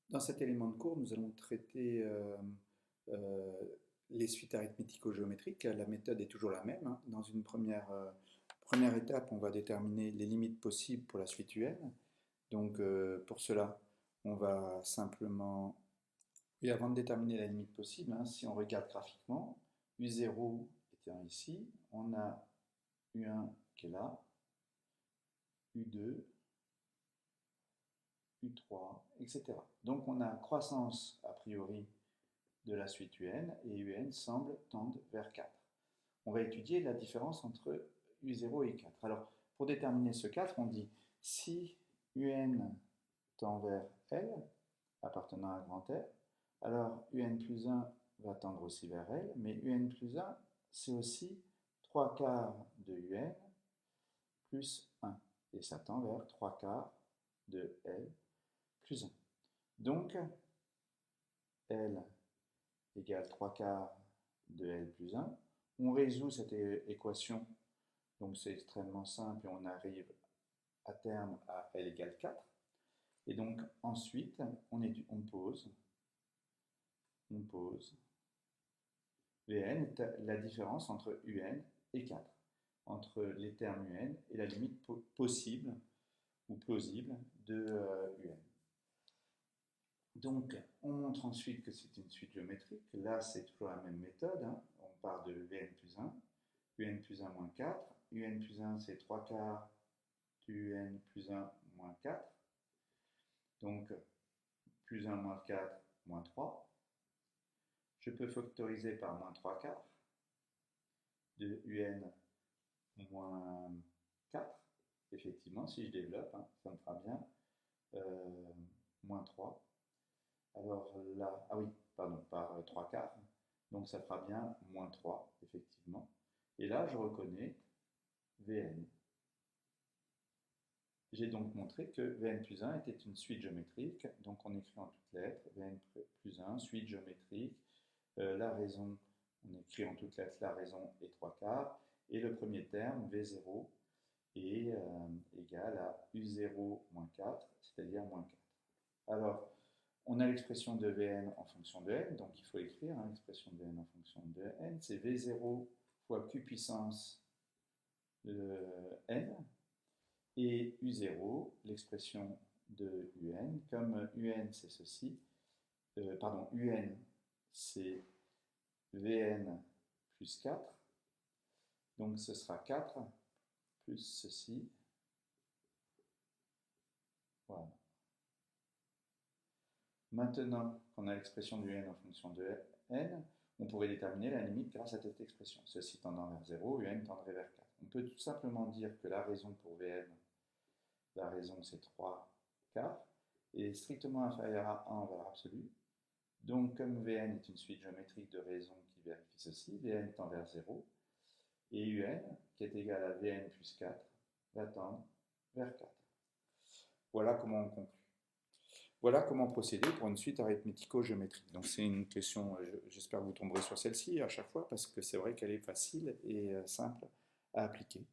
Dans cet élément de cours, nous allons traiter euh, les suites arithmético-géométriques. La méthode est toujours la même, hein. Dans une première étape, on va déterminer les limites possibles pour la suite UN. Donc pour cela, on va simplement... Et avant de déterminer la limite possible, hein, si on regarde graphiquement, U0 étant ici, on a U1 qui est là, U2, U3, etc. Donc on a croissance a priori de la suite UN et UN semble tendre vers 4. On va étudier la différence entre U0 et U4. Alors pour déterminer ce 4, on dit si UN tend vers L, appartenant à grand R, alors UN plus 1 va tendre aussi vers L, mais UN plus 1 c'est aussi 3 quarts de UN plus 1. Et ça tend vers 3 quarts de L plus 1. Donc, L égale 3 quarts de L plus 1. On résout cette équation, donc c'est extrêmement simple et on arrive à terme à L égale 4. Et donc ensuite, on pose Vn est la différence entre UN et 4, entre les termes UN et la limite possible ou plausible de UN. Donc, on montre ensuite que c'est une suite géométrique. Là, c'est toujours la même méthode, hein. On part de Vn plus 1, Un plus 1 moins 4. Un plus 1, c'est 3 quarts du Un plus 1 moins 4. Donc, plus 1 moins 4 moins 3. Je peux factoriser par moins 3 quarts de Un moins 4. Effectivement, si je développe, hein, ça me fera bien moins 3. Alors là, ah oui, pardon, par 3 quarts. Donc ça fera bien moins 3, effectivement. Et là, je reconnais Vn. J'ai donc montré que Vn plus 1 était une suite géométrique. Donc on écrit en toutes lettres Vn plus 1, suite géométrique. La raison, on écrit en toutes lettres la raison et 3 quarts. Et le premier terme, V0, est égal à U0 moins 4, c'est-à-dire moins 4. Alors, on a l'expression de Vn en fonction de n, donc il faut écrire hein, l'expression de n en fonction de n, c'est V0 fois Q puissance n, et U0, l'expression de Un, comme Un c'est ceci, Un c'est Vn plus 4, donc ce sera 4 plus ceci, voilà. Maintenant qu'on a l'expression du n en fonction de n, on pourrait déterminer la limite grâce à cette expression. Ceci tendant vers 0, un tendrait vers 4. On peut tout simplement dire que la raison pour Vn, la raison c'est 3 quarts, est strictement inférieure à 1 en valeur absolue. Donc comme Vn est une suite géométrique de raisons qui vérifie ceci, Vn tend vers 0, et Un, qui est égal à Vn plus 4, va tendre vers 4. Voilà comment on conclut. Voilà comment procéder pour une suite arithmético-géométrique. Donc c'est une question, j'espère que vous tomberez sur celle-ci à chaque fois, parce que c'est vrai qu'elle est facile et simple à appliquer.